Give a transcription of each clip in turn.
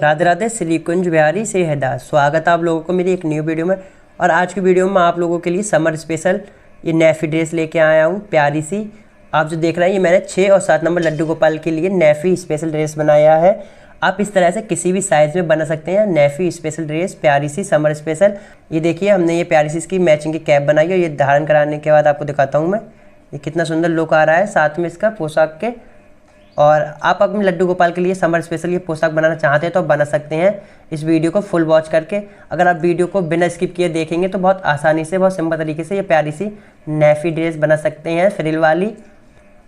राधे राधे, श्री कुंज बिहारी से हदा स्वागत है आप लोगों को मेरी एक न्यू वीडियो में। और आज की वीडियो में आप लोगों के लिए समर स्पेशल ये नेफ़ी ड्रेस लेके आया हूँ, प्यारी सी। आप जो देख रहे हैं ये मैंने 6 और 7 नंबर लड्डू गोपाल के लिए नेफ़ी स्पेशल ड्रेस बनाया है। आप इस तरह से किसी भी साइज़ में बना सकते हैं। नेफ़ी स्पेशल ड्रेस प्यारी सी समर स्पेशल। ये देखिए हमने ये प्यारी सी इसकी मैचिंग की कैप बनाई है। ये धारण कराने के बाद आपको दिखाता हूँ मैं ये कितना सुंदर लुक आ रहा है साथ में इसका पोशाक के। और आप अपने लड्डू गोपाल के लिए समर स्पेशल ये पोशाक बनाना चाहते हैं तो आप बना सकते हैं। इस वीडियो को फुल वॉच करके अगर आप वीडियो को बिना स्किप किए देखेंगे तो बहुत आसानी से, बहुत सिंपल तरीके से ये प्यारी सी नेफ़ी ड्रेस बना सकते हैं फ्रिल वाली।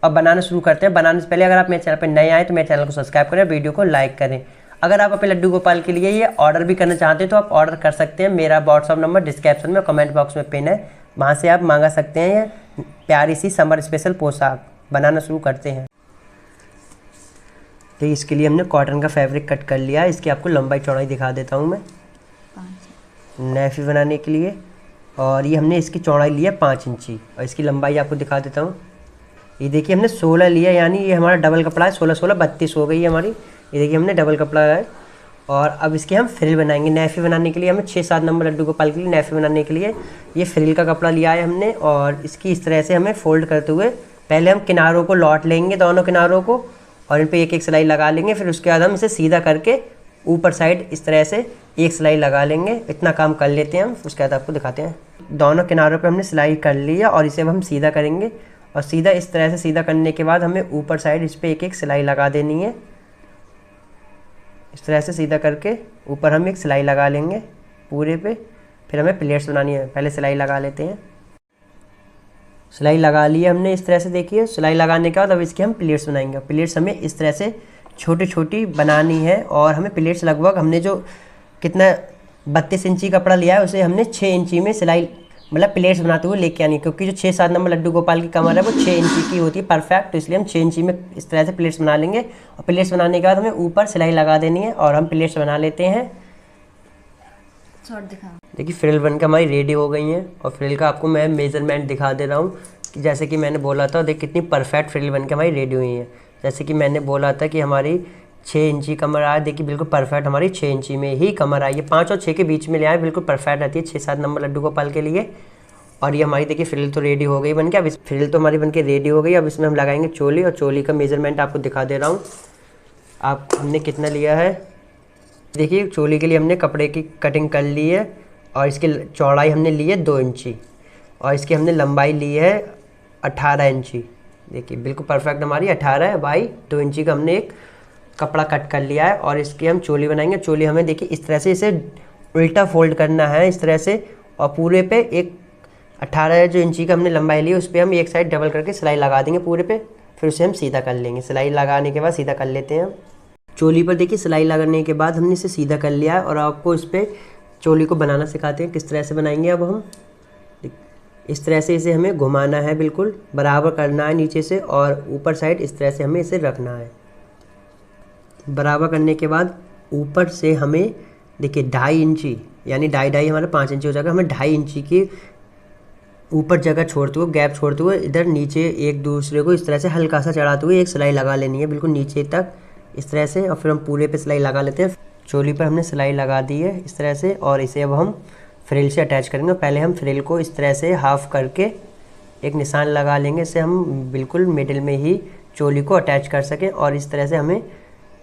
और बनाना शुरू करते हैं। बनाने से पहले अगर आप मेरे चैनल पर नए आए तो मेरे चैनल को सब्सक्राइब करें, वीडियो को लाइक करें। अगर आप अपने लड्डू गोपाल के लिए ये ऑर्डर भी करना चाहते हैं तो आप ऑर्डर कर सकते हैं। मेरा व्हाट्सअप नंबर डिस्क्रिप्शन में कमेंट बॉक्स में पिन है, वहाँ से आप मांगा सकते हैं। ये प्यारी सी समर स्पेशल पोशाक बनाना शुरू करते हैं। तो इसके लिए हमने कॉटन का फैब्रिक कट कर लिया है। इसकी आपको लंबाई चौड़ाई दिखा देता हूँ मैं नेफ़ी बनाने के लिए। और ये हमने इसकी चौड़ाई लिया 5 इंची और इसकी लंबाई आपको दिखा देता हूँ। ये देखिए हमने 16 लिया, यानी ये हमारा डबल कपड़ा है। 16 32 हो गई है हमारी। ये देखिए हमने डबल कपड़ा है। और अब इसके हम फ्रिल बनाएंगे। नेफ़ी बनाने के लिए हमें 6-7 नंबर लड्डू गोपाल के लिए नेफ़ी बनाने के लिए ये फ्रिल का कपड़ा लिया है हमने। और इसकी इस तरह से हमें फोल्ड करते हुए पहले हम किनारों को लौट लेंगे, दोनों किनारों को, और इन पे एक एक सिलाई लगा लेंगे। फिर उसके बाद हम इसे सीधा करके ऊपर साइड इस तरह से एक सिलाई लगा लेंगे। इतना काम कर लेते हैं हम, उसके बाद आपको दिखाते हैं। दोनों किनारों पे हमने सिलाई कर लिया और इसे अब हम सीधा करेंगे। और सीधा इस तरह से सीधा करने के बाद हमें ऊपर साइड इस पर एक एक सिलाई लगा देनी है। इस तरह से सीधा करके ऊपर हम एक सिलाई लगा लेंगे पूरे पे। फिर हमें प्लेट्स बनानी है, पहले सिलाई लगा लेते हैं। सिलाई लगा ली है हमने इस तरह से, देखिए सिलाई लगाने के बाद अब इसके हम प्लेट्स बनाएंगे। प्लेट्स हमें इस तरह से छोटी छोटी बनानी है। और हमें प्लेट्स लगभग हमने जो कितना 32 इंची कपड़ा लिया है उसे हमने 6 इंची में सिलाई मतलब प्लेट्स बनाते हुए लेके आनी, क्योंकि जो 6-7 नंबर लड्डू गोपाल की कमर है वो 6 इंची की होती है परफेक्ट। तो इसलिए हम 6 इंची में इस तरह से प्लेट्स बना लेंगे। और प्लेट्स बनाने के बाद हमें ऊपर सिलाई लगा देनी है और हम प्लेट्स बना लेते हैं। देखिए फ्रिल बनकर हमारी रेडी हो गई हैं। और फ्रिल का आपको मैं मेजरमेंट दिखा दे रहा हूँ कि जैसे कि मैंने बोला था, देख कितनी परफेक्ट फ्रिल बनकर हमारी रेडी हुई है। जैसे कि मैंने बोला था कि हमारी 6 इंची कमर आए, देखिए बिल्कुल परफेक्ट हमारी 6 इंची में ही कमर आई है। 5 और 6 के बीच में ले आए, बिल्कुल परफेक्ट रहती है 6-7 नंबर लड्डू गोपाल के लिए। और ये हमारी देखिए फ्रिल तो रेडी हो गई बन के। अब इस फ्रिल तो हमारी बनके रेडी हो गई। अब इसमें हम लगाएंगे चोली। और चोली का मेजरमेंट आपको दिखा दे रहा हूँ। आप हमने कितना लिया है, देखिए चोली के लिए हमने कपड़े की कटिंग कर ली है। और इसकी चौड़ाई हमने ली है 2 इंची और इसकी हमने लंबाई ली है 18 इंची। देखिए बिल्कुल परफेक्ट हमारी 18 बाई 2 इंची का हमने एक कपड़ा कट कर लिया है। और इसकी हम चोली बनाएंगे। चोली हमें देखिए इस तरह से इसे उल्टा फोल्ड करना है इस तरह से। और पूरे पे एक 18 जो इंची का हमने लंबाई ली उस पर हम एक साइड डबल करके सिलाई लगा देंगे पूरे पे। फिर उसे हम सीधा कर लेंगे। सिलाई लगाने के बाद सीधा कर लेते हैं। चोली पर देखिए सिलाई लगाने के बाद हमने इसे सीधा कर लिया है। और आपको इस पर चोली को बनाना सिखाते हैं किस तरह से बनाएंगे। अब हम इस तरह से इसे हमें घुमाना है, बिल्कुल बराबर करना है नीचे से, और ऊपर साइड इस तरह से हमें इसे रखना है। बराबर करने के बाद ऊपर से हमें देखिए 2.5 इंची, यानी 2.5 हमारा 5 इंची हो जाएगा। हमें 2.5 इंची की ऊपर जगह छोड़ते हुए, गैप छोड़ते हुए इधर नीचे एक दूसरे को इस तरह से हल्का सा चढ़ाते हुए एक सिलाई लगा लेनी है बिल्कुल नीचे तक इस तरह से। और फिर हम पूरे पे सिलाई लगा लेते हैं। चोली पर हमने सिलाई लगा दी है इस तरह से। और इसे अब हम फ्रिल से अटैच करेंगे। पहले हम फ्रिल को इस तरह से हाफ करके एक निशान लगा लेंगे, इससे हम बिल्कुल मिडिल में ही चोली को अटैच कर सकें। और इस तरह से हमें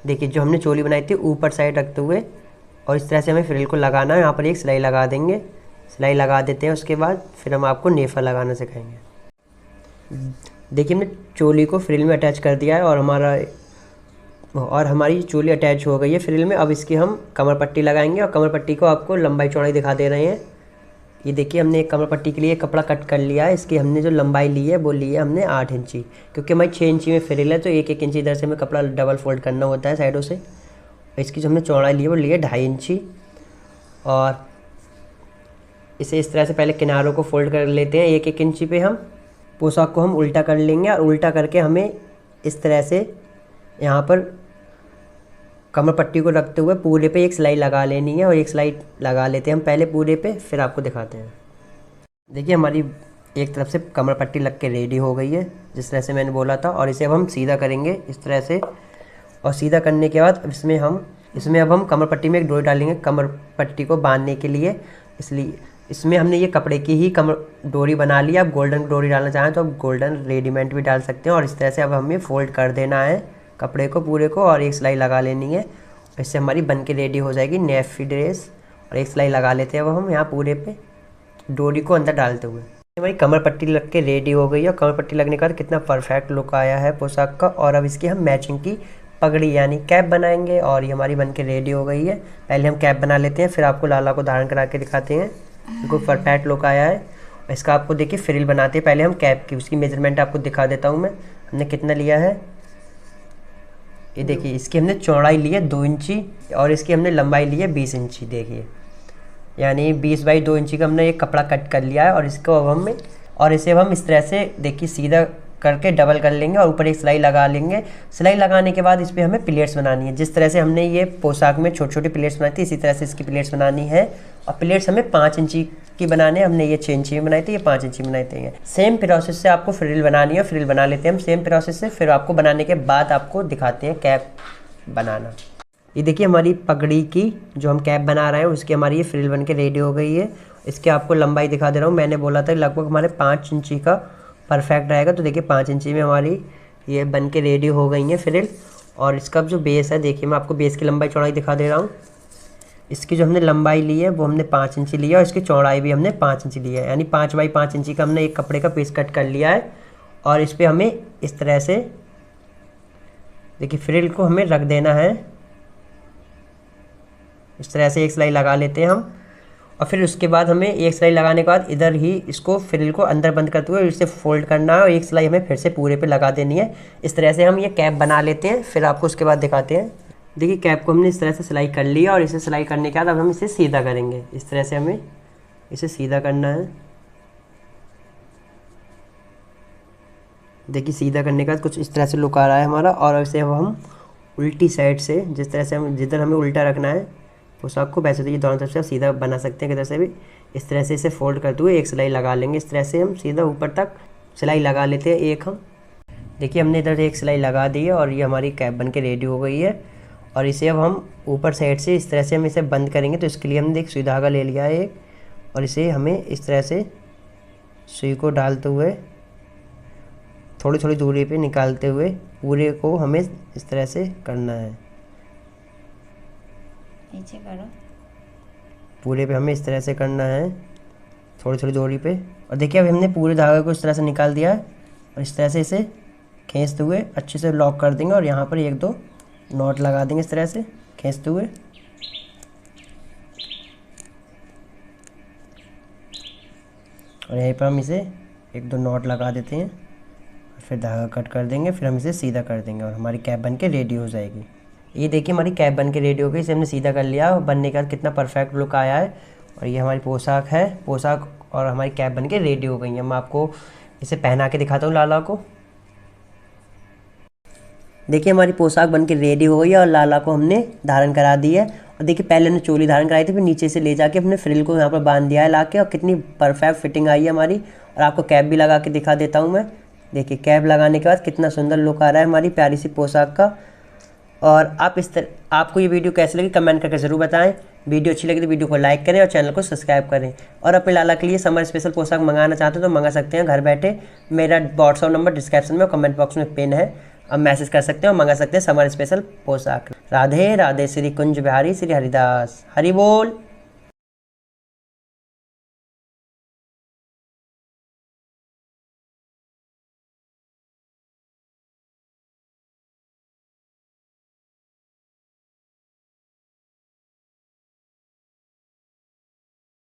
देखिए जो हमने चोली बनाई थी ऊपर साइड रखते हुए और इस तरह से हमें फ्रिल को लगाना है। यहाँ पर एक सिलाई लगा देंगे, सिलाई लगा देते हैं। उसके बाद फिर हम आपको नेफा लगाना सिखाएंगे। देखिए हमने चोली को फ्रिल में अटैच कर दिया है और हमारी चोली अटैच हो गई है फ्रिल में। अब इसकी हम कमर पट्टी लगाएंगे। और कमर पट्टी को आपको लंबाई चौड़ाई दिखा दे रहे हैं। ये देखिए हमने एक कमर पट्टी के लिए कपड़ा कट कर लिया है। इसकी हमने जो लंबाई ली है वो ली है हमने 8 इंची, क्योंकि हमारी 6 इंची में फ्रिल है तो एक इंची इधर से हमें कपड़ा डबल फोल्ड करना होता है साइडों से। इसकी जो हमने चौड़ाई ली है वो ली है 2.5 इंची। और इसे इस तरह से पहले किनारों को फोल्ड कर लेते हैं 1-1 इंची पे। हम पोशाक को हम उल्टा कर लेंगे और उल्टा करके हमें इस तरह से यहाँ पर कमर पट्टी को रखते हुए पूरे पे एक सिलाई लगा लेनी है। और एक सिलाई लगा लेते हैं हम पहले पूरे पे, फिर आपको दिखाते हैं। देखिए हमारी एक तरफ से कमर पट्टी लग के रेडी हो गई है जिस तरह से मैंने बोला था। और इसे अब हम सीधा करेंगे इस तरह से। और सीधा करने के बाद इसमें हम इसमें अब हम कमर पट्टी में एक डोरी डालेंगे कमर पट्टी को बांधने के लिए। इसलिए इसमें हमने ये कपड़े की ही कमर डोरी बना ली। आप गोल्डन डोरी डालना चाहें तो आप गोल्डन रेडीमेड भी डाल सकते हैं। और इस तरह से अब हमें फोल्ड कर देना है कपड़े को पूरे को और एक सिलाई लगा लेनी है। इससे हमारी बन के रेडी हो जाएगी नेफी ड्रेस। और एक सिलाई लगा लेते हैं अब हम यहाँ पूरे पे डोरी को अंदर डालते हुए। हमारी कमर पट्टी लग के रेडी हो गई है। और कमर पट्टी लगने के बाद कितना परफेक्ट लुक आया है पोशाक का। और अब इसकी हम मैचिंग की पगड़ी यानी कैप बनाएंगे और ये हमारी बन के रेडी हो गई है। पहले हम कैप बना लेते हैं, फिर आपको लाला को धारण करा के दिखाते हैं। बिल्कुल परफेक्ट लुक आया है। इसका आपको देखिए फ्रिल बनाते हैं। पहले हम कैप की उसकी मेजरमेंट आपको दिखा देता हूँ मैं, हमने कितना लिया है। ये देखिए इसकी हमने चौड़ाई ली है 2 इंची और इसकी हमने लंबाई ली है 20 इंची। देखिए यानी 20 बाई 2 इंची का हमने एक कपड़ा कट कर लिया है। और इसको अब हम इसे हम इस तरह से देखिए सीधा करके डबल कर लेंगे और ऊपर एक सिलाई लगा लेंगे। सिलाई लगाने के बाद इस पर हमें प्लेट्स बनानी है। जिस तरह से हमने ये पोशाक में छोटी छोटी प्लेट्स बनाई थी इसी तरह से इसकी प्लेट्स बनानी है। और प्लेट्स हमें 5 इंची की बनाने, हमने ये 6 इंची में बनाई थी, ये 5 इंची बनाई थी। सेम प्रोसेस से आपको फ्रिल बनानी है। फ्रिल बना लेते हैं हम सेम प्रोसेस से। फिर आपको बनाने के बाद आपको दिखाते हैं कैप बनाना। ये देखिए हमारी पगड़ी की जो हम कैप बना रहे हैं उसकी हमारी ये फ्रिल बन के रेडी हो गई है। इसके आपको लंबाई दिखा दे रहा हूँ। मैंने बोला था लगभग हमारे 5 इंची का परफेक्ट रहेगा। तो देखिए 5 इंची में हमारी ये बन के रेडी हो गई है फ्रिल। और इसका जो बेस है देखिए मैं आपको बेस की लंबाई चौड़ाई दिखा दे रहा हूँ। इसकी जो हमने लंबाई ली है वो हमने 5 इंची लिया और इसकी चौड़ाई भी हमने 5 इंची ली है। यानी 5 बाई 5 इंची का हमने एक कपड़े का पीस कट कर लिया है। और इस पर हमें इस तरह से देखिए फ्रिल को हमें रख देना है। इस तरह से एक सिलाई लगा लेते हैं हम। और फिर उसके बाद हमें एक सिलाई लगाने के बाद इधर ही इसको फ्रिल को अंदर बंद करते हुए इसे फोल्ड करना है और एक सिलाई हमें फिर से पूरे पे लगा देनी है। इस तरह से हम ये कैप बना लेते हैं। फिर आपको उसके बाद दिखाते हैं। देखिए कैप को हमने इस तरह से सिलाई कर लिया और इसे सिलाई करने के बाद अब हम इसे सीधा करेंगे। इस तरह से हमें इसे सीधा करना है। देखिए सीधा करने के बाद कुछ इस तरह से लुक आ रहा है हमारा। और इसे अब हम उल्टी साइड से जिस तरह से हम जिधर हमें उल्टा रखना है पोशाक को वैसे तो ये दोनों तरफ से सीधा बना सकते हैं किधर से भी। इस तरह से इसे फोल्ड करते हुए एक सिलाई लगा लेंगे। इस तरह से हम सीधा ऊपर तक सिलाई लगा लेते हैं एक हम। देखिए हमने इधर एक सिलाई लगा दी है और ये हमारी कैप बन के रेडी हो गई है। और इसे अब हम ऊपर साइड से इस तरह से हम इसे बंद करेंगे। तो इसके लिए हमने एक सुई धागा ले लिया है एक और इसे हमें इस तरह से सुई को डालते हुए थोड़ी थोड़ी दूरी पे निकालते हुए पूरे को हमें इस तरह से करना है। नीचे करो। पूरे पे हमें इस तरह से करना है थोड़ी थोड़ी दूरी पे। और देखिए अब हमने पूरे धागे को इस तरह से निकाल दिया है और इस तरह से इसे खींचते हुए अच्छे से लॉक कर देंगे। और यहाँ पर 1-2 नॉट लगा देंगे इस तरह से खींचते हुए। और यहीं पर हम इसे 1-2 नॉट लगा देते हैं और फिर धागा कट कर देंगे। फिर हम इसे सीधा कर देंगे और हमारी कैप बन के रेडी हो जाएगी। ये देखिए हमारी कैप बन के रेडी हो गई। इसे हमने सीधा कर लिया और बनने के बाद कितना परफेक्ट लुक आया है। और ये हमारी पोशाक है। पोशाक और हमारी कैप बन के रेडी हो गई है। मैं आपको इसे पहना के दिखाता हूँ लाला को। देखिए हमारी पोशाक बन के रेडी हो गई है और लाला को हमने धारण करा दी है। और देखिए पहले हमने चोली धारण कराई थी, फिर नीचे से ले जाके अपने फ्रिल को यहाँ पर बांध दिया है लाके। और कितनी परफेक्ट फिटिंग आई है हमारी। और आपको कैप भी लगा के दिखा देता हूँ मैं। देखिए कैप लगाने के बाद कितना सुंदर लुक आ रहा है हमारी प्यारी सी पोशाक का। और आप आपको ये वीडियो कैसी लगी कमेंट करके ज़रूर बताएं। वीडियो अच्छी लगी तो वीडियो को लाइक करें और चैनल को सब्सक्राइब करें। और अपने लाला के लिए समर स्पेशल पोशाक मंगाना चाहते हो तो मंगा सकते हैं घर बैठे। मेरा व्हाट्सअप नंबर डिस्क्रिप्शन में और कमेंट बॉक्स में पिन है। आप मैसेज कर सकते हैं और मंगा सकते हैं समर स्पेशल पोशाक। राधे राधे। श्री कुंज बिहारी श्री हरिदास। हरि बोल।